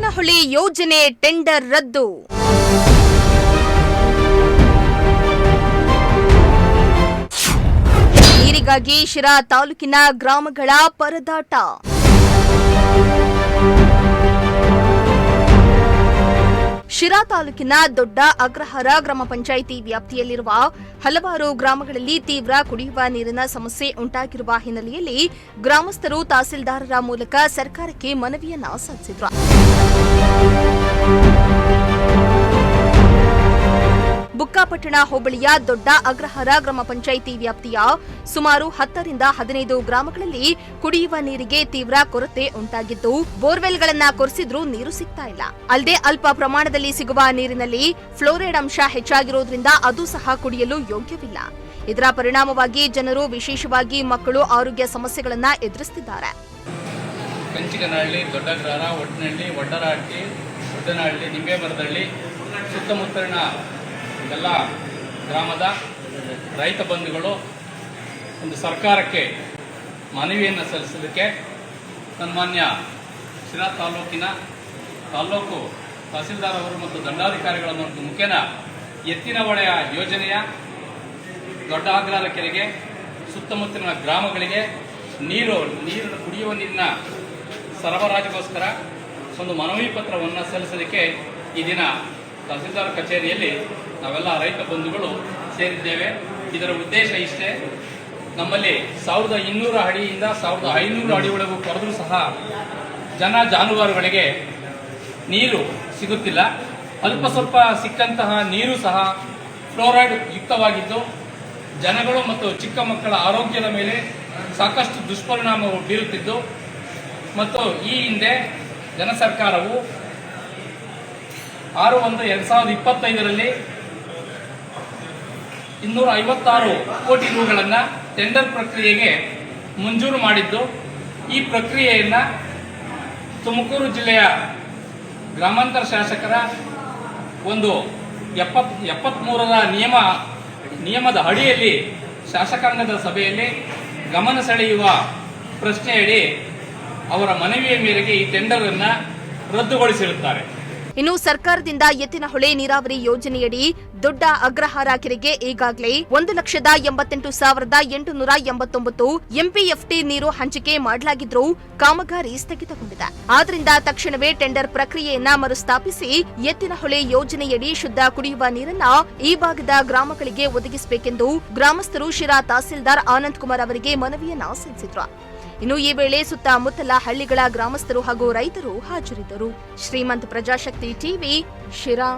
ಎತ್ತಿನಹೊಳೆ ಯೋಜನೆ ಟೆಂಡರ್ ರದ್ದು. ನೀರಿಗಾಗಿ ಶಿರಾ ತಾಲೂಕಿನ ಗ್ರಾಮಗಳ ಪರದಾಟ. ಶಿರಾ ತಾಲೂಕಿನ ದೊಡ್ಡ ಅಗ್ರಹಾರ ಗ್ರಾಮ ಪಂಚಾಯಿತಿ ವ್ಯಾಪ್ತಿಯಲ್ಲಿರುವ ಹಲವಾರು ಗ್ರಾಮಗಳಲ್ಲಿ ತೀವ್ರ ಕುಡಿಯುವ ನೀರಿನ ಸಮಸ್ಯೆ ಉಂಟಾಗಿರುವ ಹಿನ್ನೆಲೆಯಲ್ಲಿ ಗ್ರಾಮಸ್ಥರು ತಹಸೀಲ್ದಾರರ ಮೂಲಕ ಸರ್ಕಾರಕ್ಕೆ ಮನವಿಯನ್ನ ಸಲ್ಲಿಸಿದರು. ಬುಕ್ಕಾಪಟ್ಟಣ ಹೋಬಳಿಯ ದೊಡ್ಡ ಅಗ್ರಹಾರ ಗ್ರಾಮ ಪಂಚಾಯಿತಿ ವ್ಯಾಪ್ತಿಯ ಸುಮಾರು 10 ರಿಂದ 15 ಗ್ರಾಮಗಳಲ್ಲಿ ಕುಡಿಯುವ ನೀರಿಗೆ ತೀವ್ರ ಕೊರತೆ ಉಂಟಾಗಿದ್ದು, ಬೋರ್ವೆಲ್ಗಳನ್ನ ಕೊರೆಸಿದ್ರೂ ನೀರು ಸಿಗ್ತಾ ಇಲ್ಲ. ಅಲ್ಲದೆ ಅಲ್ಪ ಪ್ರಮಾಣದಲ್ಲಿ ಸಿಗುವ ನೀರಿನಲ್ಲಿ ಫ್ಲೋರೈಡ್ ಅಂಶ ಹೆಚ್ಚಾಗಿರೋದ್ರಿಂದ ಅದು ಸಹ ಕುಡಿಯಲು ಯೋಗ್ಯವಿಲ್ಲ. ಇದರ ಪರಿಣಾಮವಾಗಿ ಜನರು, ವಿಶೇಷವಾಗಿ ಮಕ್ಕಳು ಆರೋಗ್ಯ ಸಮಸ್ಯೆಗಳನ್ನ ಎದುರಿಸುತ್ತಿದ್ದಾರೆ. ಕಂಚಿಗನಹಳ್ಳಿ, ದೊಡ್ಡಗ್ರಹಾರ, ಒಡ್ನಹಳ್ಳಿ, ವಡ್ಡರಹಟ್ಟಿ, ಉದ್ದನಹಳ್ಳಿ, ನಿಂಬೇಮರದಹಳ್ಳಿ ಸುತ್ತಮುತ್ತಲಿನ ಎಲ್ಲ ಗ್ರಾಮದ ರೈತ ಬಂಧುಗಳು ಒಂದು ಸರ್ಕಾರಕ್ಕೆ ಮನವಿಯನ್ನು ಸಲ್ಲಿಸಲಿಕ್ಕೆ ಸನ್ಮಾನ್ಯ ಶಿರಾ ತಾಲೂಕಿನ ತಾಲೂಕು ತಹಸೀಲ್ದಾರ್ ಅವರು ಮತ್ತು ದಂಡಾಧಿಕಾರಿಗಳ ಮುಖೇನ ಎತ್ತಿನಹೊಳೆ ಯೋಜನೆಯ ದೊಡ್ಡ ಅಗ್ರಹಾರ ಕೆರೆಗೆ ಸುತ್ತಮುತ್ತಲಿನ ಗ್ರಾಮಗಳಿಗೆ ಕುಡಿಯುವ ನೀರಿನ ಸರಬರಾಜಿಗೋಸ್ಕರ ಒಂದು ಮನವಿ ಪತ್ರವನ್ನು ಸಲ್ಲಿಸಲಿಕ್ಕೆ ಈ ದಿನ ತಹಸೀಲ್ದಾರ್ ಕಚೇರಿಯಲ್ಲಿ ನಾವೆಲ್ಲ ರೈತ ಬಂಧುಗಳು ಸೇರಿದ್ದೇವೆ. ಇದರ ಉದ್ದೇಶ ಇಷ್ಟೇ, ನಮ್ಮಲ್ಲಿ 1200 ಅಡಿಯಿಂದ 1500 ಅಡಿವರೆಗೂ ಕೊರೆದರೂ ಸಹ ಜಾನುವಾರುಗಳಿಗೆ ನೀರು ಸಿಗುತ್ತಿಲ್ಲ. ಅಲ್ಪ ಸ್ವಲ್ಪ ಸಿಕ್ಕಂತಹ ನೀರು ಸಹ ಫ್ಲೋರೈಡ್ ಯುಕ್ತವಾಗಿದ್ದು ಜನಗಳು ಮತ್ತು ಚಿಕ್ಕ ಮಕ್ಕಳ ಆರೋಗ್ಯದ ಮೇಲೆ ಸಾಕಷ್ಟು ದುಷ್ಪರಿಣಾಮ ಬೀರುತ್ತಿದ್ದು, ಮತ್ತು ಈ ಹಿಂದೆ ಜನ ಸರ್ಕಾರವು 6/1/2025ರಲ್ಲಿ 256 ಕೋಟಿ ರೂಗಳನ್ನು ಟೆಂಡರ್ ಪ್ರಕ್ರಿಯೆಗೆ ಮಂಜೂರು ಮಾಡಿದ್ದು, ಈ ಪ್ರಕ್ರಿಯೆಯನ್ನು ತುಮಕೂರು ಜಿಲ್ಲೆಯ ಗ್ರಾಮಾಂತರ ಶಾಸಕರ ಒಂದು 73ರ ನಿಯಮದ ಅಡಿಯಲ್ಲಿ ಶಾಸಕಾಂಗದ ಸಭೆಯಲ್ಲಿ ಗಮನ ಸೆಳೆಯುವ ಪ್ರಶ್ನೆಯಡಿ ಅವರ ಮನವಿಯ ಮೇರೆಗೆ ಈ ಟೆಂಡರ್ ಅನ್ನು ರದ್ದುಗೊಳಿಸಿರುತ್ತಾರೆ. ಇನ್ನು ಸರ್ಕಾರದಿಂದ ಎತ್ತಿನಹೊಳೆ ನೀರಾವರಿ ಯೋಜನೆಯಡಿ ದೊಡ್ಡ ಅಗ್ರಹಾರ ಕೆರೆಗೆ ಈಗಾಗಲೇ 1,88,889 ಎಂಪಿಎಫ್ಟಿ ನೀರು ಹಂಚಿಕೆ ಮಾಡಲಾಗಿದ್ರೂ ಕಾಮಗಾರಿ ಸ್ಥಗಿತಗೊಂಡಿದೆ. ಆದ್ದರಿಂದ ತಕ್ಷಣವೇ ಟೆಂಡರ್ ಪ್ರಕ್ರಿಯೆಯನ್ನ ಮರುಸ್ಥಾಪಿಸಿ ಎತ್ತಿನಹೊಳೆ ಯೋಜನೆಯಡಿ ಶುದ್ಧ ಕುಡಿಯುವ ನೀರನ್ನ ಈ ಭಾಗದ ಗ್ರಾಮಗಳಿಗೆ ಒದಗಿಸಬೇಕೆಂದು ಗ್ರಾಮಸ್ಥರು ಶಿರಾ ತಹಸೀಲ್ದಾರ್ ಆನಂದ್ ಕುಮಾರ್ ಅವರಿಗೆ ಮನವಿಯನ್ನ ಸಲ್ಲಿಸಿದ್ರು. ಇನ್ನು ಈ ವೇಳೆ ಸುತ್ತಮುತ್ತಲ ಹಳ್ಳಿಗಳ ಗ್ರಾಮಸ್ಥರು ಹಾಗೂ ರೈತರು ಹಾಜರಿದ್ದರು. ಶ್ರೀಮಂತ ಪ್ರಜಾಶಕ್ತಿ ಟಿವಿ, ಶಿರಾ.